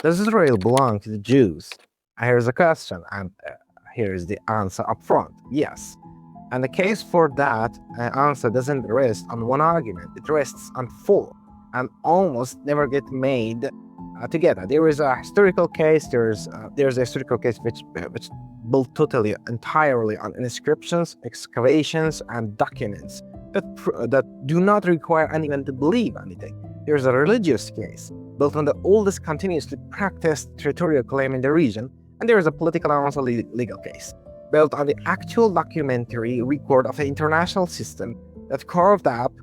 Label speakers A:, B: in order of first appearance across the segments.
A: Does Israel belong to the Jews? Here's the question, and here's the answer up front. Yes. And the case for that answer doesn't rest on one argument. It rests on four and almost never get made together. There is a historical case. There's a historical case which built entirely on inscriptions, excavations, and documents that do not require anyone to believe anything. There's a religious case built on the oldest continuously practiced territorial claim in the region, and there is a political and also legal case built on the actual documentary record of the international system that carved up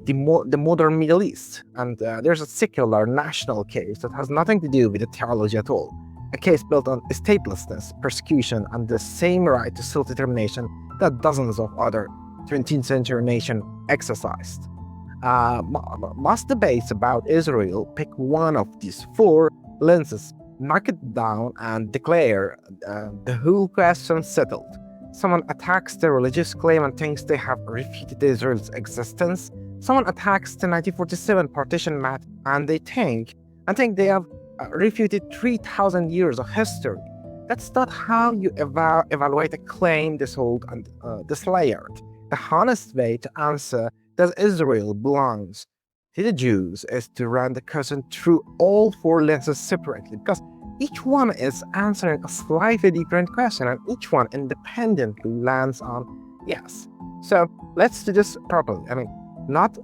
A: the modern Middle East. And there's a secular national case that has nothing to do with the theology at all. A case built on statelessness, persecution, and the same right to self-determination that dozens of other 20th century nations exercised. Most debates about Israel pick one of these four lenses, knock it down, and declare the whole question settled. Someone attacks the religious claim and thinks they have refuted Israel's existence. Someone attacks the 1947 partition map and they think they have refuted 3,000 years of history. That's not how you evaluate a claim this old and this layered. The honest way to answer does Israel belongs to the Jews is to run the question through all four lenses separately, because each one is answering a slightly different question and each one independently lands on yes. So let's do this properly. I mean, not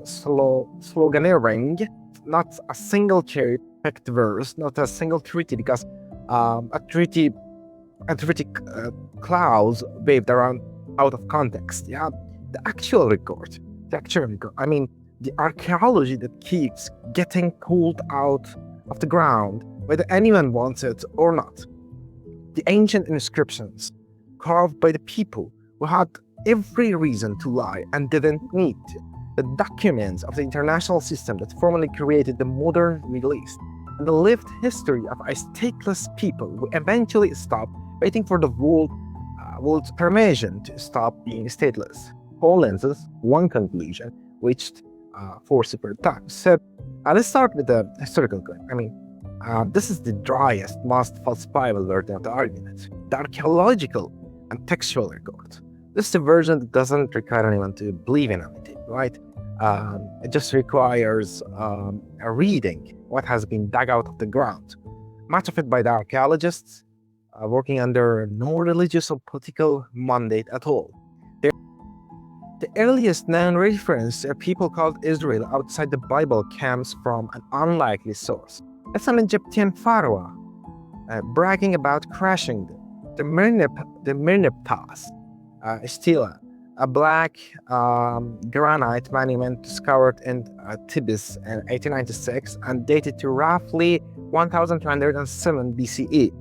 A: sloganeering, not a single cherry-picked verse, not a single treaty, because a treaty clouds waved around out of context. Yeah, the actual record. I mean, the archaeology that keeps getting pulled out of the ground, whether anyone wants it or not. The ancient inscriptions carved by the people who had every reason to lie and didn't need to. The documents of the international system that formally created the modern Middle East. And the lived history of a stateless people who eventually stopped waiting for the world's permission to stop being stateless. Four lenses, one conclusion, reached 4 separate times. So let's start with the historical claim. I mean, this is the driest, most falsifiable version of the argument. The archaeological and textual record. This is the version that doesn't require anyone to believe in anything, right? It just requires a reading what has been dug out of the ground. Much of it by the archaeologists working under no religious or political mandate at all. The earliest known reference to a people called Israel outside the Bible comes from an unlikely source. It's an Egyptian pharaoh bragging about crushing the Merneptah Stele, a black granite monument discovered in Thebes in 1896 and dated to roughly 1207 BCE.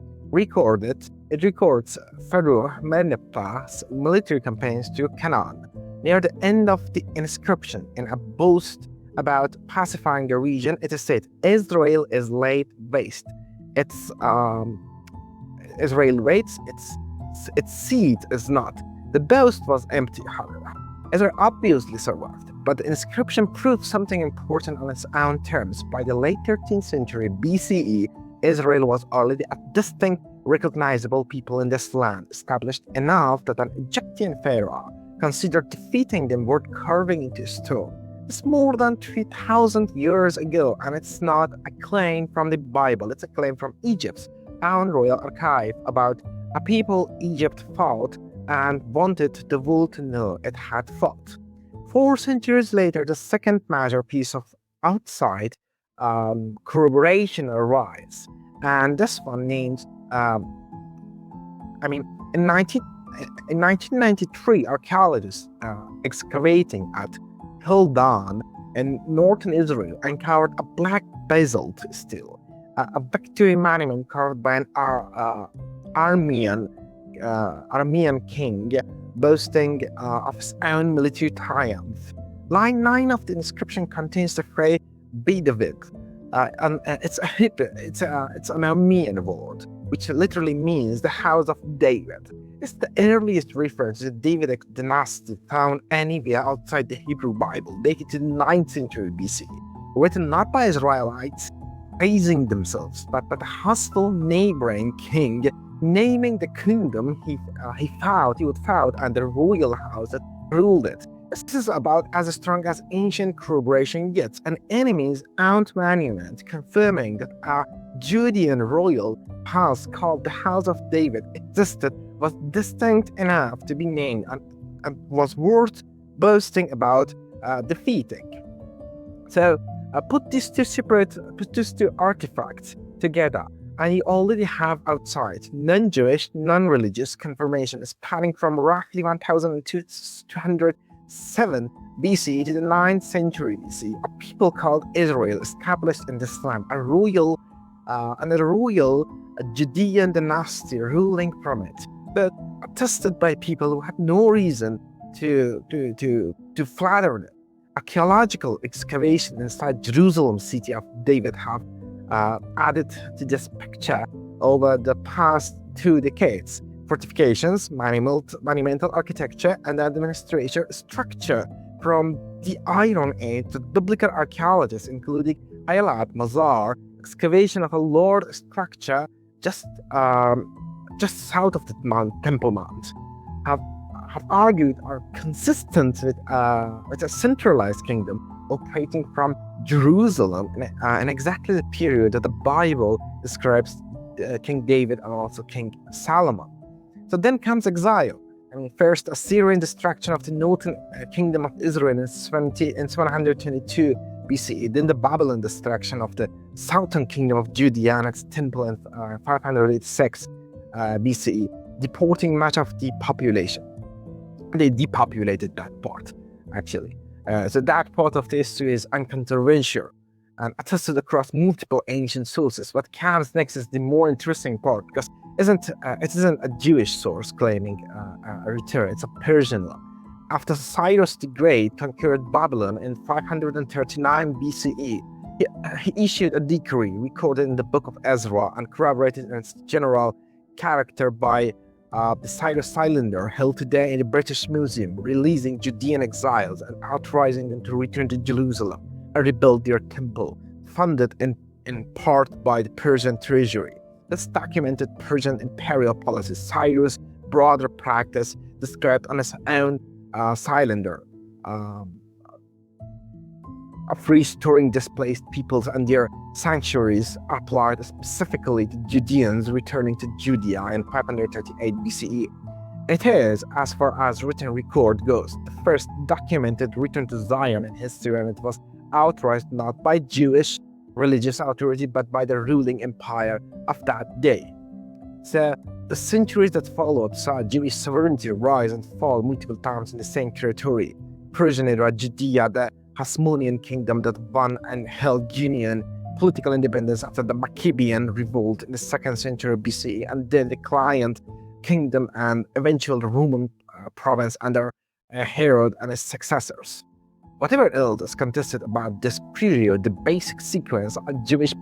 A: It records Pharaoh Merneptah's military campaigns to Canaan. Near the end of the inscription, in a boast about pacifying the region, it is said, Israel is laid waste. Israel waits, its seed is not. The boast was empty, however. Israel obviously survived, but the inscription proved something important on its own terms. By the late 13th century BCE, Israel was already a distinct, recognizable people in this land, established enough that an Egyptian pharaoh considered defeating them worth carving into stone. It's more than 3,000 years ago, and it's not a claim from the Bible, it's a claim from Egypt's own royal archive about a people Egypt fought and wanted the world to know it had fought. 4 centuries later, the second major piece of outside corroboration arrives, and this one names, in 1993, archaeologists excavating at Tel Dan in northern Israel uncovered a black basalt stele, a victory monument carved by an Armenian king boasting of his own military triumph. Line 9 of the inscription contains the phrase "Be David," and it's an Armenian word, which literally means the house of David. It's the earliest reference to the Davidic dynasty found anywhere outside the Hebrew Bible, dated to the 9th century BC, written not by Israelites, praising themselves, but a hostile neighboring king naming the kingdom he would found and the royal house that ruled it. This is about as strong as ancient corroboration gets, an enemy's own monument confirming that a Judean royal house called the House of David existed, was distinct enough to be named, and was worth boasting about defeating. So put these two artifacts together, and you already have outside non-Jewish, non-religious confirmation spanning from roughly 1207 BC to the 9th century BC. A people called Israel established in this land, a royal Judean dynasty ruling from it, but attested by people who had no reason to flatter them. Archaeological excavation inside Jerusalem city of David have added to this picture over the past 2 decades. Fortifications, monumental architecture, and administration structure from the Iron Age to biblical archaeologists, including Eilat, Mazar, excavation of a Lord structure just south of the Temple Mount, have argued are consistent with a centralized kingdom operating from Jerusalem in exactly the period that the Bible describes King David and also King Solomon. So then comes exile. First Assyrian destruction of the northern kingdom of Israel in 722 BCE, then the Babylon destruction of the southern kingdom of Judea and its temple in 586 BCE, deporting much of the population. They depopulated that part, actually. So that part of the history is uncontroversial and attested across multiple ancient sources. What comes next is the more interesting part, because it isn't a Jewish source claiming a return, it's a Persian one. After Cyrus the Great conquered Babylon in 539 BCE, he issued a decree recorded in the Book of Ezra and corroborated in its general character by the Cyrus Cylinder, held today in the British Museum, releasing Judean exiles and authorizing them to return to Jerusalem and rebuild their temple, funded in part by the Persian treasury. This documented Persian imperial policy, Cyrus' broader practice described on his own cylinder of restoring displaced peoples and their sanctuaries, applied specifically to Judeans returning to Judea in 538 BCE. It is, as far as written record goes, the first documented return to Zion in history, and it was authorized not by Jewish religious authority but by the ruling empire of that day. So the centuries that followed saw Jewish sovereignty rise and fall multiple times in the same territory. Persian era Judea, the Hasmonean kingdom that won and held union political independence after the Maccabean revolt in the 2nd century BCE, and then the Client kingdom and eventual Roman province under Herod and his successors. Whatever else is contested about this period, the basic sequence of Jewish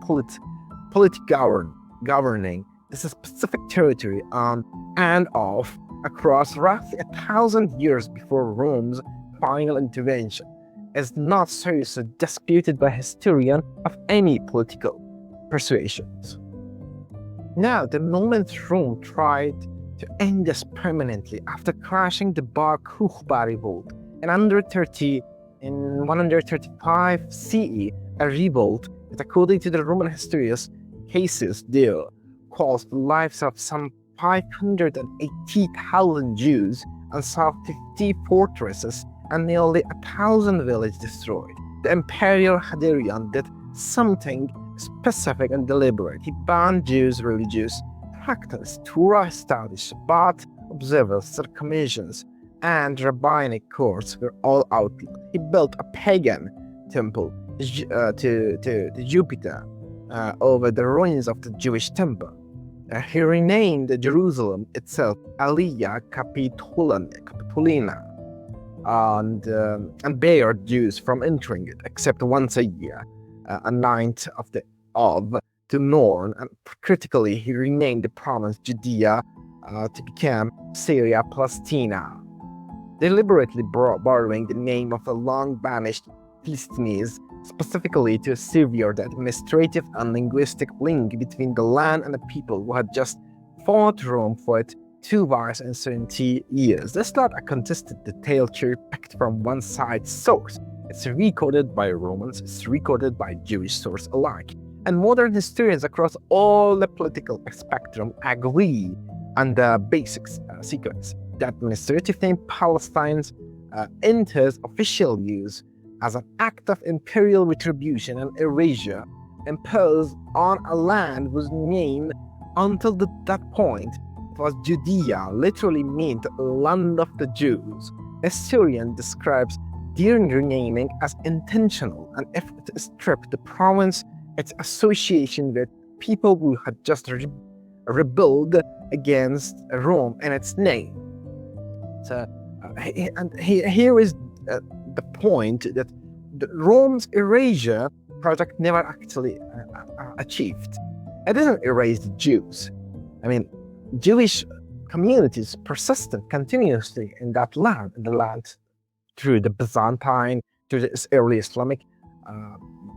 A: governing this specific territory on and off across roughly 1,000 years before Rome's final intervention is not seriously disputed by historians of any political persuasions. Now, the moment Rome tried to end this permanently after crashing the Bar Kokhba revolt in 135 CE, a revolt that, according to the Roman historians Cassius Dio, caused the lives of some 580,000 Jews and saw 50 fortresses and nearly 1,000 villages destroyed. The Imperial Hadrian did something specific and deliberate. He banned Jews' religious practice, Torah established Shabbat observers, circumcisions, and rabbinic courts were all outlawed. He built a pagan temple to Jupiter over the ruins of the Jewish temple. He renamed Jerusalem itself Aliyah Capitolina, and barred Jews from entering it, except once a year, a ninth of the Av, to mourn. And critically, he renamed the province Judea to become Syria Palaestina, deliberately borrowing the name of a long-banished Philistines specifically to sever the administrative and linguistic link between the land and the people who had just fought Rome for it 270 years. That's not a contested detail cherry-picked from one side source. It's recorded by Romans, it's recorded by Jewish sources alike. And modern historians across all the political spectrum agree on the basic sequence. The administrative name Palestine enters official use as an act of imperial retribution and erasure imposed on a land whose name until that point was Judea, literally meant land of the Jews. Historian describes their renaming as intentional, and if it stripped the province its association with people who had just rebelled against Rome and its name. So, here is the point that the Rome's erasure project never actually achieved. It didn't erase the Jews. I mean, Jewish communities persisted continuously in the land through the Byzantine, through the early Islamic,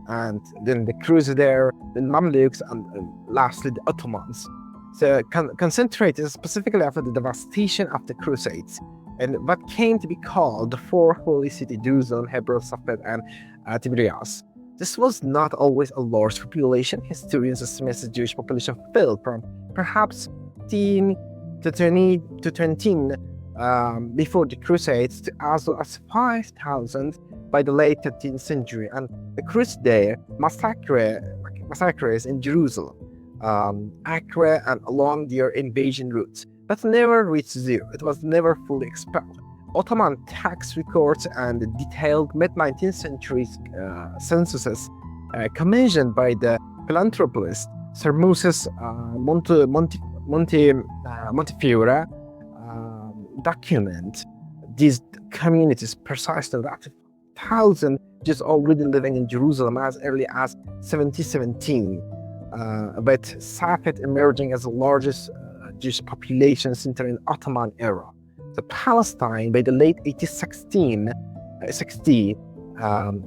A: and then the Crusader, the Mamluks, and lastly the Ottomans. So concentrated specifically after the devastation of the Crusades, and what came to be called the Four Holy Cities, Jerusalem, Hebron, Safed, and Tiberias. This was not always a large population. Historians estimate the Jewish population fell from perhaps 10 to 20 before the Crusades to as low as 5,000 by the late 13th century, and the Crusader massacres in Jerusalem, Acre, and along their invasion routes, but never reached zero. It was never fully expelled. Ottoman tax records and detailed mid-19th century censuses commissioned by the philanthropist Sir Moses Montefiore document these communities precisely. That 1,000 just already living in Jerusalem as early as 1717, with Safed emerging as the largest Jewish population center in the Ottoman era. So Palestine, by the late 1860,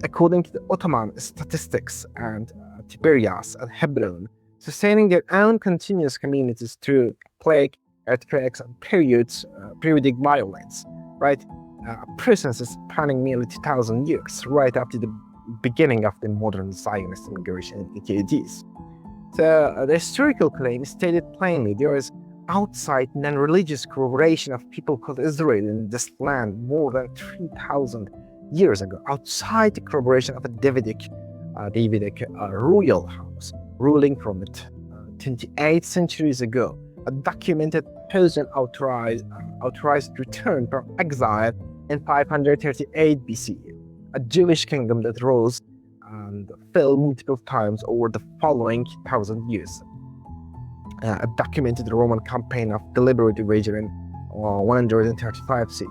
A: according to the Ottoman statistics, and Tiberias and Hebron, sustaining their own continuous communities through plague, earthquakes, and periodic violence, right? Presence spanning nearly 2,000 years, right after the beginning of the modern Zionist immigration in the 80s. So the historical claim stated plainly there is outside non-religious corroboration of people called Israel in this land more than 3,000 years ago, outside the corroboration of a Davidic royal house ruling from it 28 centuries ago, a documented person authorized return from exile in 538 BC, a Jewish kingdom that rose and fell multiple times over the following 1,000 years. A documented Roman campaign of deliberate erasure in 135 CE,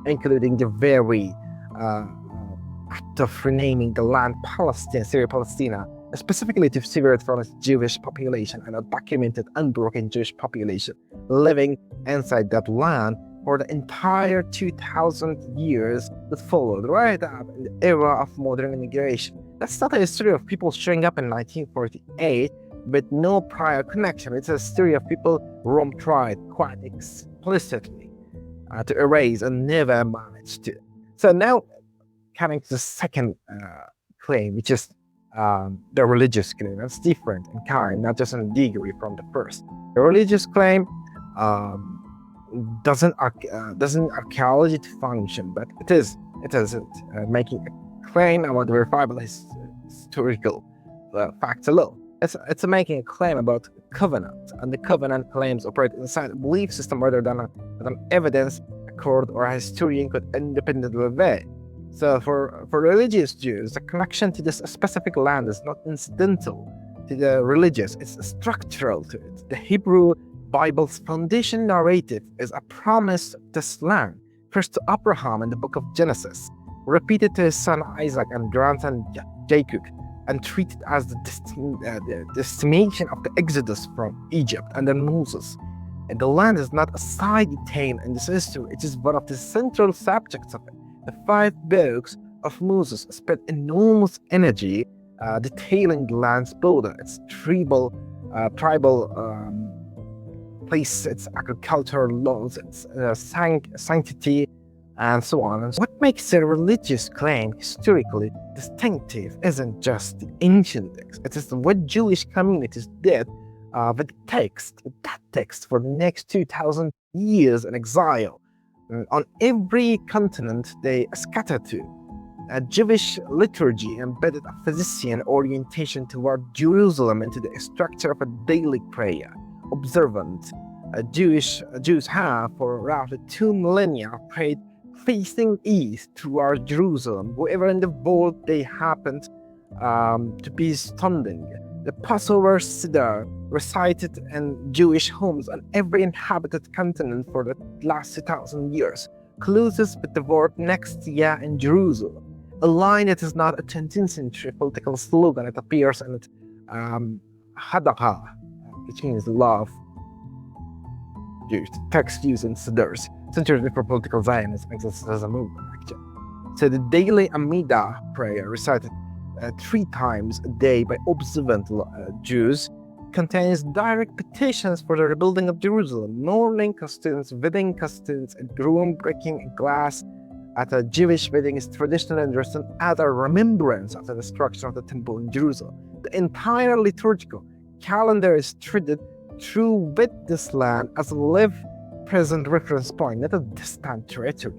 A: including the very act of renaming the land Palestine, Syria Palaestina, specifically to sever it from its Jewish population, and a documented unbroken Jewish population living inside that land for the entire 2,000 years that followed, right up in the era of modern immigration. That's not a history of people showing up in 1948 with no prior connection. It's a story of people Rome tried quite explicitly to erase and never managed to. So now, coming to the second claim, which is the religious claim. That's different in kind, not just in degree from the first. The religious claim doesn't archaeology to function, but it isn't making a claim about verifiable historical facts alone. It's making a claim about covenant, and the covenant claims operate inside a belief system rather than an evidence a court or a historian could independently weigh. So for religious Jews, the connection to this specific land is not incidental to the religious, it's structural to it. The Hebrew Bible's foundation narrative is a promise of this land, first to Abraham in the book of Genesis, repeated to his son Isaac and grandson Jacob, and treated as the destination of the Exodus from Egypt and then Moses. And the land is not a side detail in this history, it is one of the central subjects of it. The 5 books of Moses spent enormous energy detailing the land's border, its tribal place, its agricultural laws, its sanctity, and so on. And what makes a religious claim historically distinctive isn't just the ancient text, it is what Jewish communities did with that text for the next 2,000 years in exile. On every continent they scattered to, a Jewish liturgy embedded a physician orientation toward Jerusalem into the structure of a daily prayer. Observant Jews have for roughly 2 millennia prayed facing east toward Jerusalem, wherever in the world they happened to be standing. The Passover Seder recited in Jewish homes on every inhabited continent for the last 2,000 years, closes with the word next year in Jerusalem, a line that is not a 20th century political slogan. It appears in Hadaka, which means love, text used in Seders, centuries before political Zionism existed as a movement, actually. So the daily Amidah prayer, recited 3 times a day by observant Jews, contains direct petitions for the rebuilding of Jerusalem, mourning customs, wedding customs, and groundbreaking glass at a Jewish wedding is traditional and just another remembrance of the destruction of the temple in Jerusalem. The entire liturgical calendar is treated through with this land as a live present reference point, not a distant territory.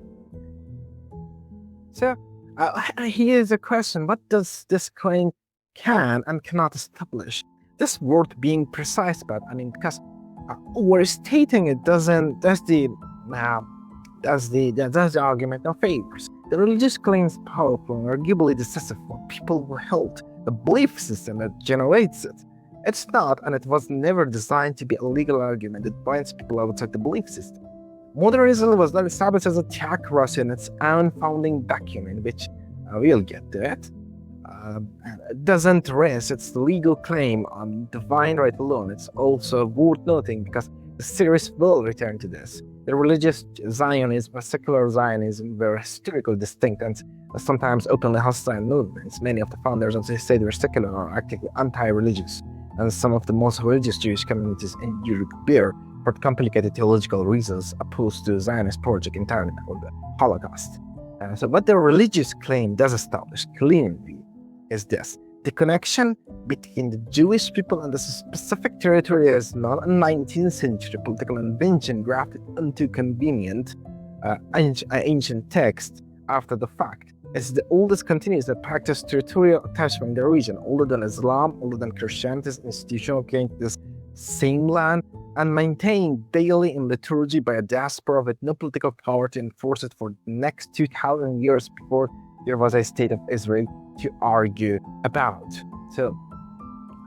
A: So here's a question: what does this claim can and cannot establish? This worth being precise about. Because overstating it doesn't. That's the argument of favors. The religious claims powerful and arguably decisive for people who held the belief system that generates it. It's not, and it was never designed to be a legal argument that binds people outside the belief system. Modern Israel was not established as a theocracy in its own founding document, which we'll get to it. It doesn't rest its legal claim on divine right alone. It's also worth noting, because the series will return to this. The religious Zionism or secular Zionism were historically distinct and sometimes openly hostile movements. Many of the founders of this state were secular or actively anti-religious, and some of the most religious Jewish communities in Europe were, for complicated theological reasons, opposed to the Zionist project entirely, called the Holocaust. So what the religious claim does establish clearly is this: the connection between the Jewish people and the specific territory is not a 19th century political invention grafted onto convenient ancient text after the fact. It's the oldest continuous that practiced territorial attachment in the region, older than Islam, older than Christianity's institutional claim to this same land, and maintained daily in liturgy by a diaspora with no political power to enforce it for the next 2,000 years before there was a state of Israel to argue about. So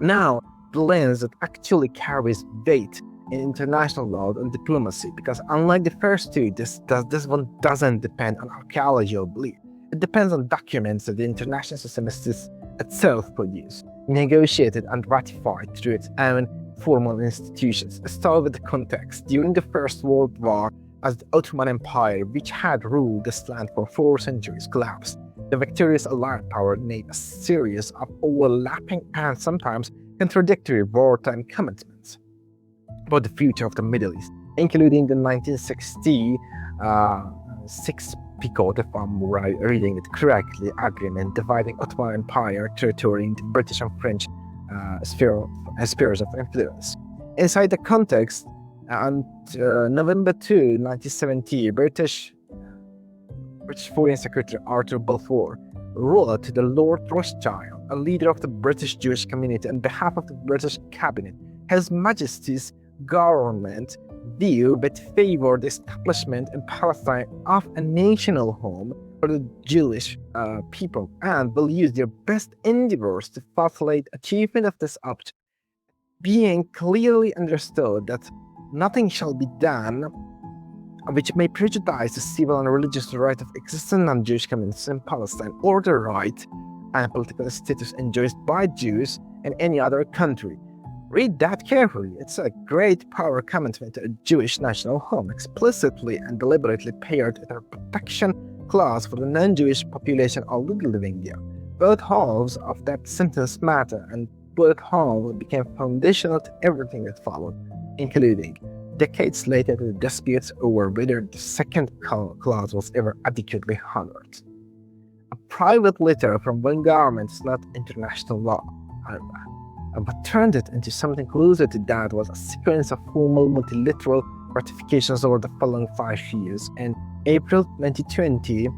A: now the lens that actually carries weight in international law and diplomacy, because unlike the first two, this one doesn't depend on archaeology or belief. It depends on documents that the international system itself produced, negotiated and ratified through its own formal institutions. Start with the context. During the First World War, as the Ottoman Empire, which had ruled this land for 4 centuries, collapsed, the victorious Allied power made a series of overlapping and sometimes contradictory wartime commitments about the future of the Middle East, including the 1966 Picot, if I'm reading it correctly, agreement dividing Ottoman Empire territory into British and French spheres of influence. Inside the context, on November 2, 1970, British Foreign Secretary Arthur Balfour wrote to the Lord Rothschild, a leader of the British Jewish community, on behalf of the British cabinet. His Majesty's government view that favored the establishment in Palestine of a national home for the Jewish people, and will use their best endeavors to facilitate achievement of this object, being clearly understood that nothing shall be done which may prejudice the civil and religious right of existing non-Jewish communities in Palestine, or the right and political status enjoyed by Jews in any other country. Read that carefully. It's a great power commitment to a Jewish national home, explicitly and deliberately paired with a protection clause for the non-Jewish population already living there. Both halves of that sentence matter, and both halves became foundational to everything that followed, including decades later the disputes over whether the second clause was ever adequately honored. A private letter from one government is not international law, however. What turned it into something closer to that was a sequence of formal multilateral ratifications over the following 5 years. In April 1920,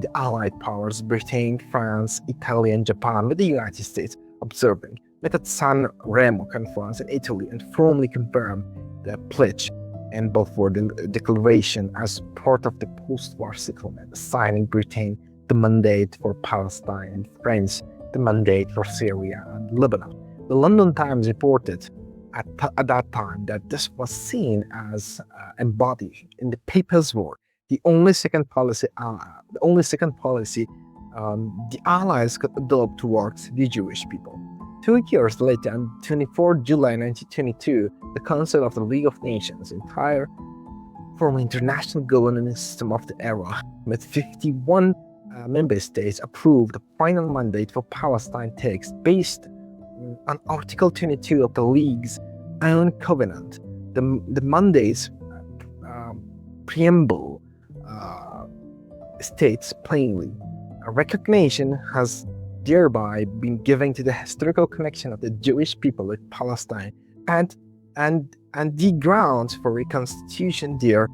A: the Allied powers, Britain, France, Italy, and Japan, with the United States observing, met at San Remo Conference in Italy and formally confirmed the pledge and Balfour Declaration as part of the post-war settlement, assigning Britain the mandate for Palestine and France the mandate for Syria and Lebanon. The London Times reported at that time that this was seen as embodied in the People's War, the only second policy the Allies could adopt towards the Jewish people. 2 years later, on 24 July 1922, the Council of the League of Nations, entire former international governance system of the era, with 51 member states, approved the final mandate for Palestine text based on Article 22 of the League's own covenant. The mandate's preamble states plainly, a recognition has thereby been given to the historical connection of the Jewish people with Palestine and the grounds for reconstitution their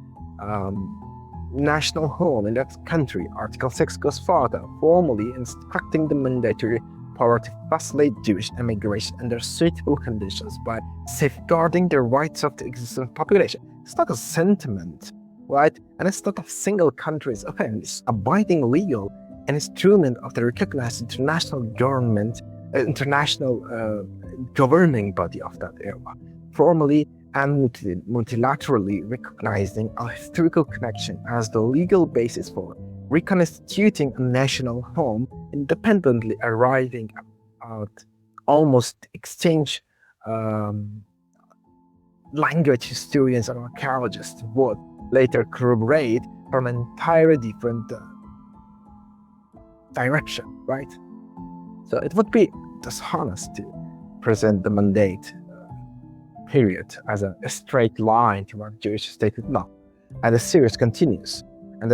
A: national home in that country. Article 6 goes further, formally instructing the mandatory power to facilitate Jewish immigration under suitable conditions by safeguarding the rights of the existing population. It's not a sentiment, right? And it's not a single country's offense. Abiding legal an instrument of the recognized international government, international governing body of that era, formally and multilaterally recognizing a historical connection as the legal basis for reconstituting a national home, independently arriving at almost exchange language historians and archaeologists would later corroborate from an entirely different direction, right? So it would be dishonest to present the mandate period as a straight line toward Jewish state. No, and the series continues, and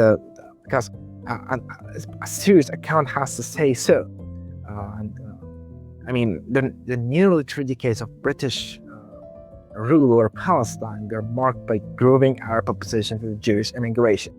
A: because a serious account has to say so. I mean, the nearly 3 decades of British rule over Palestine were marked by growing Arab opposition to Jewish immigration,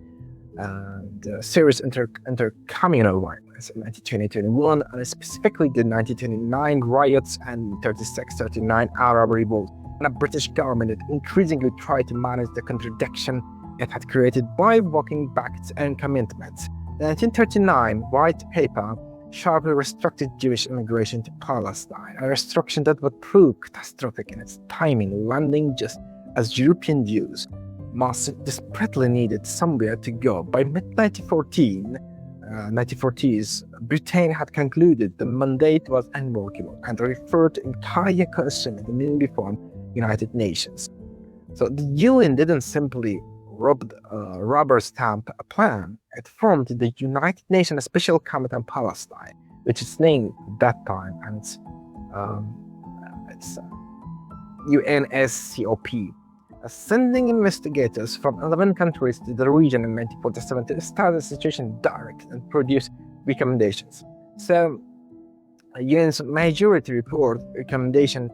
A: and serious inter-communal violence in 1920-21, and specifically the 1929 riots and 36-39 Arab revolt, and a British government that increasingly tried to manage the contradiction it had created by walking back its own commitments. The 1939 White Paper sharply restricted Jewish immigration to Palestine, a restriction that would prove catastrophic in its timing, landing just as European Jews most desperately needed somewhere to go. By mid-1940s, Britain had concluded the mandate was unworkable and referred to entire question in the newly formed United Nations. So the UN didn't simply rubber stamp a plan. It formed the United Nations Special Committee on Palestine, which is named at that time, and it's UNSCOP, sending investigators from 11 countries to the region in 1947 to study the situation direct and produce recommendations. So, UN's majority report recommended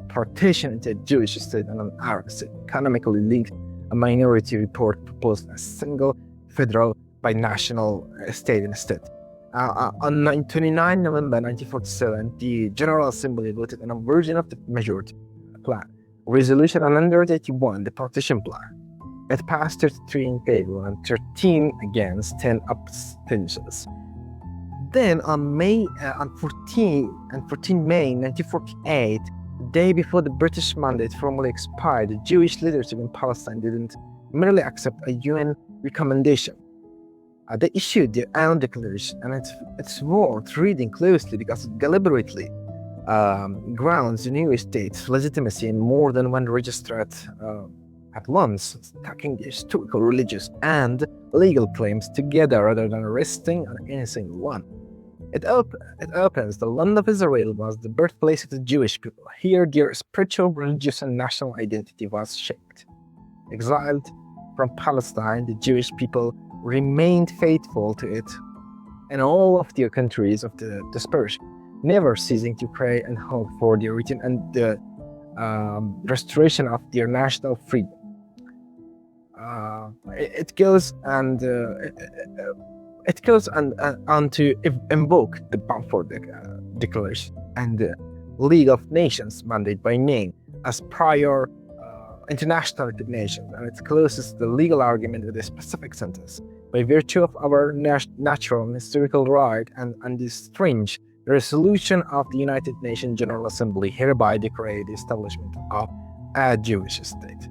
A: partition into a Jewish state and an Arab state, economically linked. A minority report proposed a single federal binational state instead. On 29 November 1947, the General Assembly voted on a version of the majority plan, Resolution 181, the Partition Plan. It passed 33 in favor and 13 against, 10 abstentions. Then on 14 May 1948, the day before the British mandate formally expired, the Jewish leadership in Palestine didn't merely accept a UN recommendation. They issued their own declaration, and it's worth reading closely because it deliberately grounds the new state's legitimacy in more than one registered at once, stacking the historical, religious, and legal claims together rather than arresting any single one. It opens the land of Israel was the birthplace of the Jewish people. Here, their spiritual, religious, and national identity was shaped. Exiled from Palestine, the Jewish people remained faithful to it in all of their countries of the dispersion, never ceasing to pray and hope for the return and the restoration of their national freedom. It goes on to invoke the Balfour Declaration and the League of Nations mandate by name as prior international recognition, and it closes the legal argument with a specific sentence. By virtue of our natural and historical right and unstringed, the resolution of the United Nations General Assembly hereby declared the establishment of a Jewish state.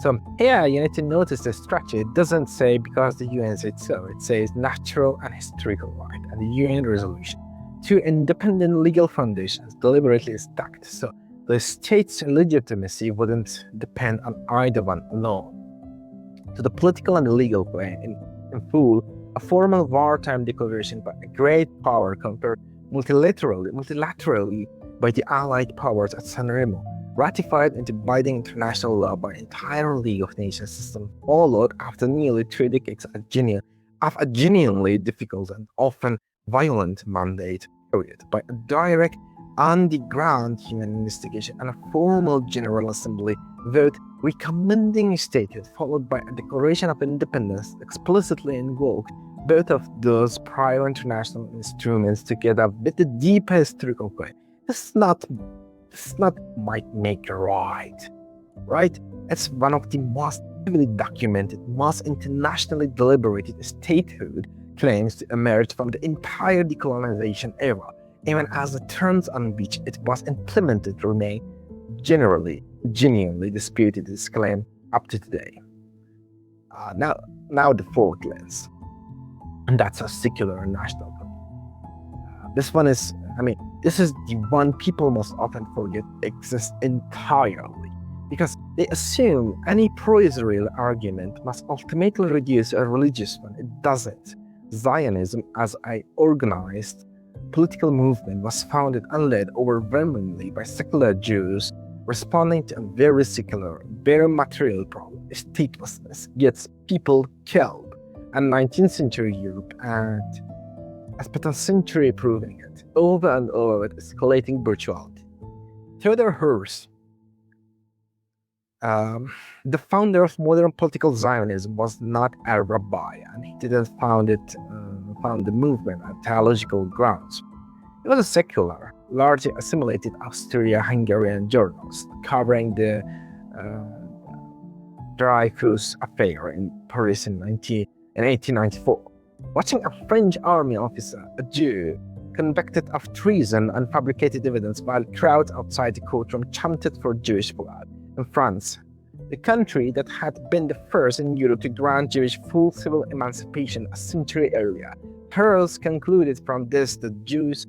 A: So here you need to notice the structure. It doesn't say because the UN said so. It says natural and historical right and the UN resolution. Two independent legal foundations deliberately stacked. So the state's legitimacy wouldn't depend on either one alone. So the political and the legal way in full, a formal wartime declaration by a great power conferred multilaterally by the Allied powers at San Remo, ratified into binding international law by the entire League of Nations system, followed after nearly 3 decades of a genuinely difficult and often violent mandate period by a direct on-the-ground human investigation and a formal General Assembly vote recommending statehood, followed by a declaration of independence explicitly invoked both of those prior international instruments together with the deep historical way. This is not might make right? It's one of the most heavily documented, most internationally deliberated statehood claims to emerge from the entire decolonization era, even as the terms on which it was implemented remain genuinely disputed. This claim up to today. Now the fourth lens, and that's a secular and national. This is the one people most often forget exists entirely, because they assume any pro-Israel argument must ultimately reduce a religious one. It doesn't. Zionism as an organized political movement was founded and led overwhelmingly by secular Jews responding to a very secular, very material problem. Statelessness gets people killed, and 19th century Europe and a 20th century proving it over and over with escalating brutality. Theodor Herzl, the founder of modern political Zionism, was not a rabbi, and he didn't found the movement on theological grounds. He was a secular, largely assimilated Austro-Hungarian journalist covering the Dreyfus Affair in Paris in 1894. Watching a French army officer, a Jew, convicted of treason and fabricated evidence while crowds outside the courtroom chanted for Jewish blood. In France, the country that had been the first in Europe to grant Jewish full civil emancipation a century earlier, Herzl concluded from this that Jews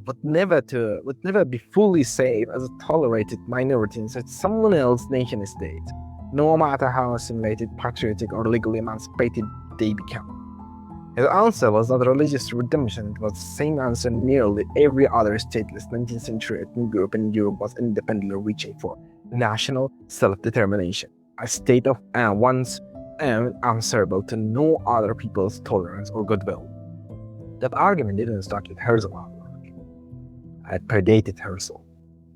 A: would never be fully safe as a tolerated minority in such someone else's nation-state, no matter how assimilated, patriotic, or legally emancipated they become. His answer was not religious redemption. It was the same answer nearly every other stateless 19th century ethnic group in Europe was independently reaching for: national self-determination, a state of one's own answerable to no other people's tolerance or goodwill. That argument didn't start with Herzl, however. It predated Herzl,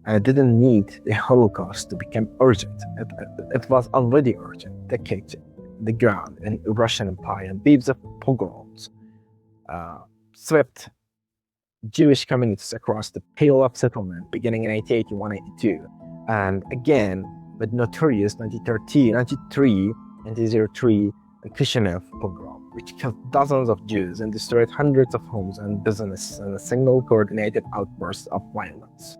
A: and it didn't need the Holocaust to become urgent. It was already urgent, decades the ground in the Russian Empire, and waves of pogroms swept Jewish communities across the Pale of Settlement beginning in 1881-82, and again with notorious 1903 and Kishinev pogrom, which killed dozens of Jews and destroyed hundreds of homes and businesses in a single coordinated outburst of violence.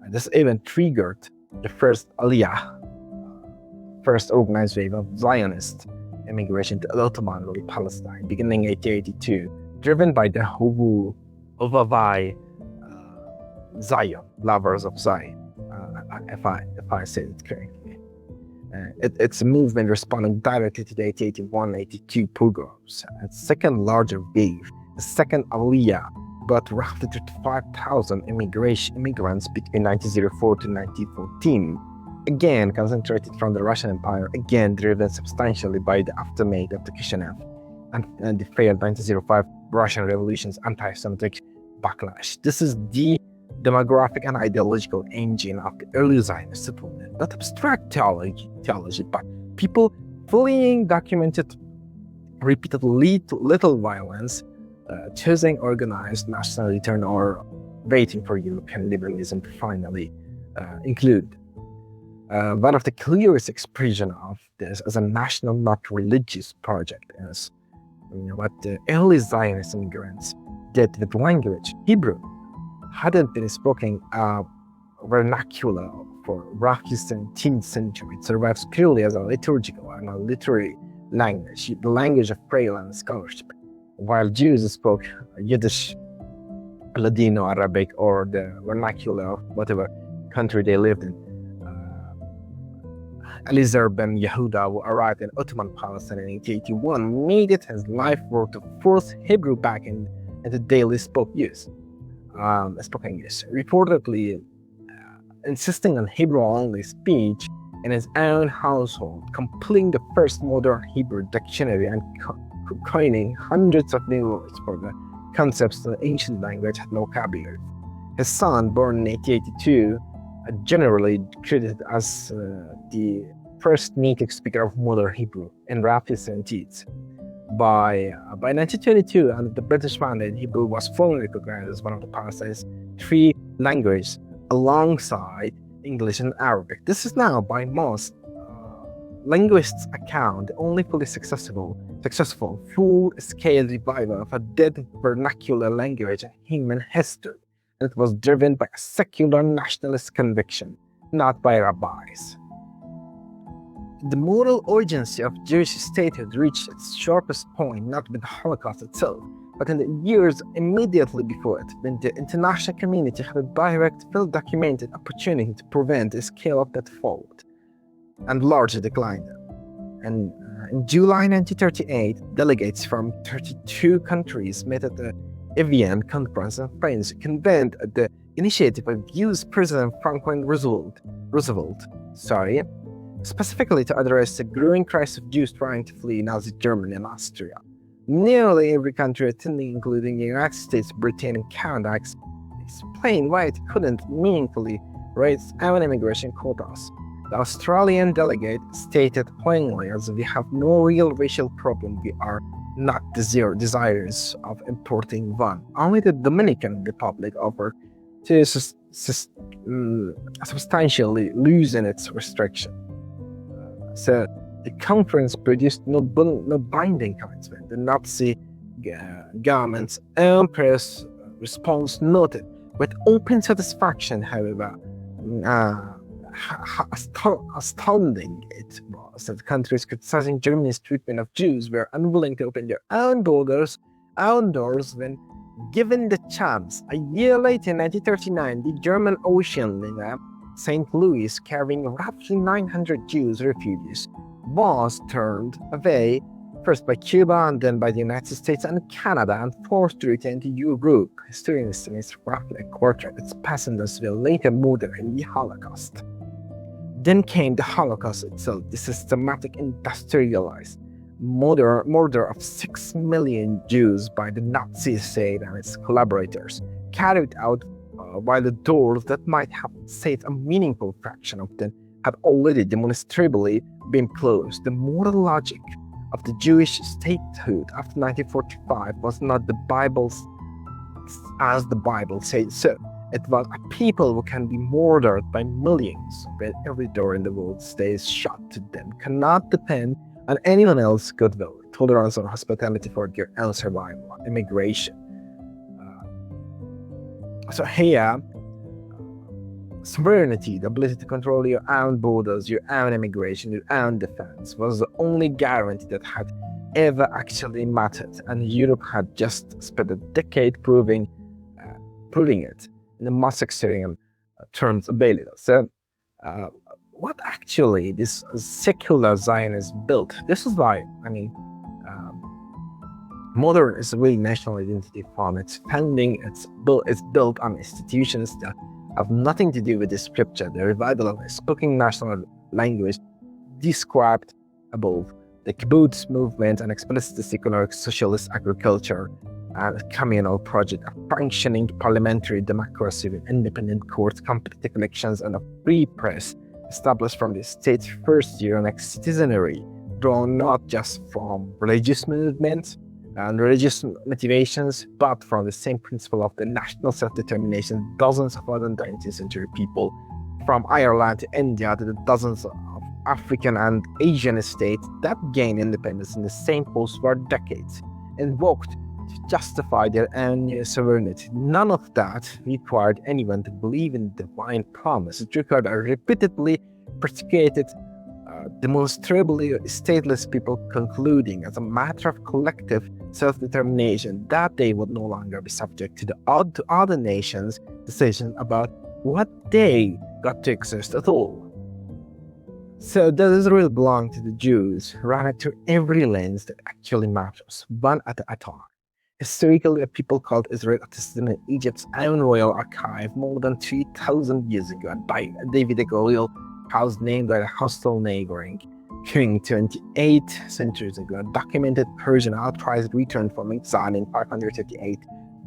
A: And this event triggered the first Aliyah, first organized wave of Zionist immigration to Ottoman ruled Palestine, beginning 1882, driven by the Hovavai Zion, lovers of Zion, if I say it correctly. It's a movement responding directly to the 1881-82 pogroms. Its second larger wave, the second Aliyah, brought roughly 35,000 immigrants between 1904 to 1914. Again, concentrated from the Russian Empire, again driven substantially by the aftermath of the Kishinev and the failed 1905 Russian Revolution's anti-Semitic backlash. This is the demographic and ideological engine of the early Zionist settlement, not abstract theology, but people fleeing documented repeated little violence, choosing organized national return, or waiting for European liberalism to finally include. One of the clearest expression of this as a national, not religious project is what the early Zionist immigrants did with language. Hebrew hadn't been spoken vernacular for roughly 17th century. It survives purely as a liturgical and a literary language, the language of prayer and scholarship, while Jews spoke Yiddish, Ladino, Arabic, or the vernacular of whatever country they lived in. Eliezer ben Yehuda, who arrived in Ottoman Palestine in 1881, made it his life work to force Hebrew back into daily spoken use. Reportedly insisting on Hebrew-only speech in his own household, completing the first modern Hebrew dictionary and coining hundreds of new words for the concepts the ancient language had no vocabulary. His son, born in 1882, generally credited as the first native speaker of modern Hebrew in roughly 70s. By 1922, under the British mandate, Hebrew was formally recognized as one of the Palestine's three languages alongside English and Arabic. This is now, by most linguists' account, the only fully successful full-scale revival of a dead vernacular language in human history. And it was driven by a secular nationalist conviction, not by rabbis. The moral urgency of Jewish statehood reached its sharpest point not with the Holocaust itself, but in the years immediately before it, when the international community had a direct, well-documented opportunity to prevent the scale of that fall and largely decline. And in July 1938, delegates from 32 countries met at the Evian Conference in France, convened at the initiative of US President Franklin Roosevelt, specifically to address the growing crisis of Jews trying to flee Nazi Germany and Austria. Nearly every country attending, including the United States, Britain, and Canada, explained why it couldn't meaningfully raise its own immigration quotas. The Australian delegate stated plainly, as we have no real racial problem, we are not desirous of importing one. Only the Dominican Republic offered to substantially loosen its restriction. So the conference produced no binding commitment. The Nazi government's own press response noted, with open satisfaction, however, astounding it was that countries criticizing Germany's treatment of Jews were unwilling to open their own doors when given the chance. A year later, in 1939, the German ocean liner St. Louis, carrying roughly 900 Jews refugees, was turned away first by Cuba and then by the United States and Canada and forced to return to Europe. Historians estimate roughly a quarter of its passengers were later murdered in the Holocaust. Then came the Holocaust itself, the systematic industrialized murder of 6 million Jews by the Nazi state and its collaborators, carried out while the doors that might have saved a meaningful fraction of them had already demonstrably been closed. The moral logic of the Jewish statehood after 1945 was not the Bible's as the Bible says so. It was a people who can be murdered by millions when every door in the world stays shut to them, cannot depend on anyone else's goodwill, tolerance, or hospitality for their own survival. Immigration. So here, sovereignty, the ability to control your own borders, your own immigration, your own defense, was the only guarantee that had ever actually mattered, and Europe had just spent a decade proving it in the most extreme terms available. So, what actually this secular Zionism built. This is why, modern Israeli national identity from its founding, it's built on institutions that have nothing to do with the scripture. The revival of a spoken national language described above, the kibbutz movement, and explicit secular socialist agriculture, and communal project, a functioning parliamentary democracy with independent courts, competitive elections, and a free press established from the state's first year, and citizenry drawn not just from religious movements and religious motivations, but from the same principle of the national self-determination. Dozens of other 19th century people, from Ireland to India to the dozens of African and Asian states that gained independence in the same post-war decades, invoked to justify their own sovereignty. None of that required anyone to believe in divine promise. It required a repeatedly persecuted, demonstrably stateless people concluding, as a matter of collective self-determination, that they would no longer be subject to other nations' decisions about what they got to exist at all. So does Israel belong to the Jews? Run it through every lens that actually matters, one at a time. Historically, a people called Israel existed in Egypt's own royal archive more than 3,000 years ago, and by Davidic royal house named by a hostile neighboring king 28 centuries ago. A documented Persian outright return from exile in 538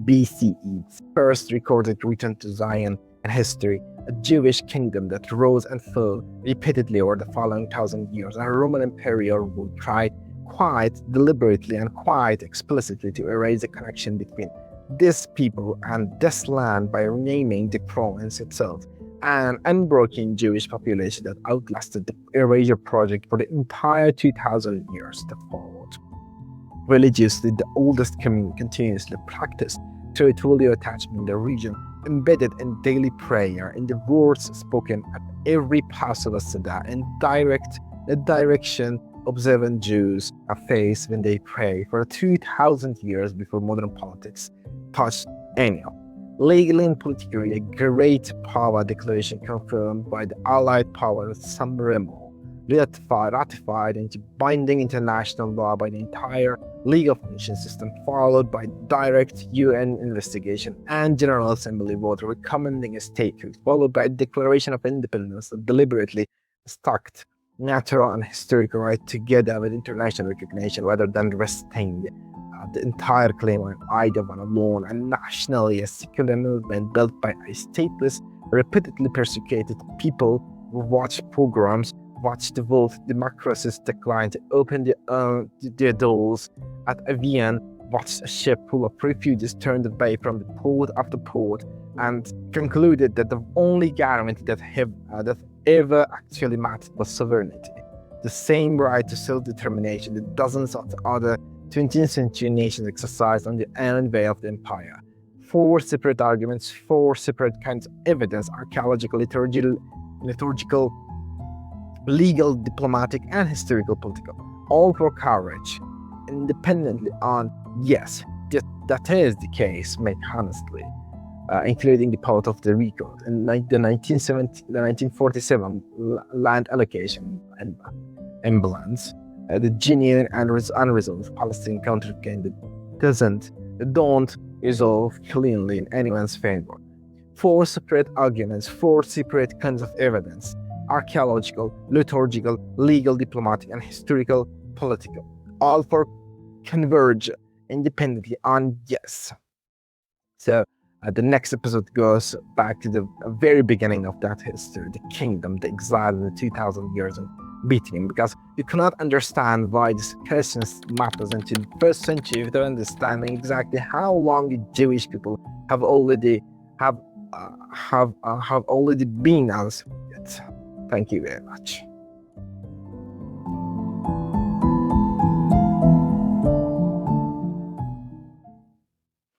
A: BCE, first recorded return to Zion in history, a Jewish kingdom that rose and fell repeatedly over the following 1,000 years. A Roman imperial rule tried quite deliberately and quite explicitly to erase the connection between this people and this land by renaming the province itself, an unbroken Jewish population that outlasted the erasure project for the entire 2,000 years that followed. Religiously, the oldest community continuously practiced territorial attachment in the region, embedded in daily prayer, in the words spoken at every possible Seder, in the direction observant Jews have faced when they pray for 2,000 years before modern politics touched any of. Legally and politically, a great power declaration confirmed by the Allied powers San Remo, ratified into binding international law by the entire League of Nations system, followed by direct UN investigation and General Assembly vote recommending a statehood, followed by a declaration of independence that deliberately stacked natural and historical right together with international recognition rather than resting the entire claim on either one alone, and nationally a secular movement built by a stateless, repeatedly persecuted people who watched pogroms, watched the world democracies decline to open their doors at Avian, watched a ship full of refugees turned away from the port after port, and concluded that the only guarantee that ever actually mattered was sovereignty, the same right to self-determination that dozens of other 20th century nations exercised on the envy of the empire. 4 separate arguments, 4 separate kinds of evidence: archaeological, liturgical, legal, diplomatic, and historical political, all for coverage independently on, yes, that is the case, made honestly, including the part of the record in the 1947 land allocation and imbalance. The genuine and unresolved Palestinian conflict don't resolve cleanly in anyone's favor. 4 separate arguments, 4 separate kinds of evidence: archaeological, liturgical, legal, diplomatic, and historical, political, all for converge independently on yes. So the next episode goes back to the very beginning of that history, the kingdom, the exile, and the 2,000 years of beating, because you cannot understand why this question matters until the 1st century without understanding exactly how long the Jewish people have already been as it. Thank you very much.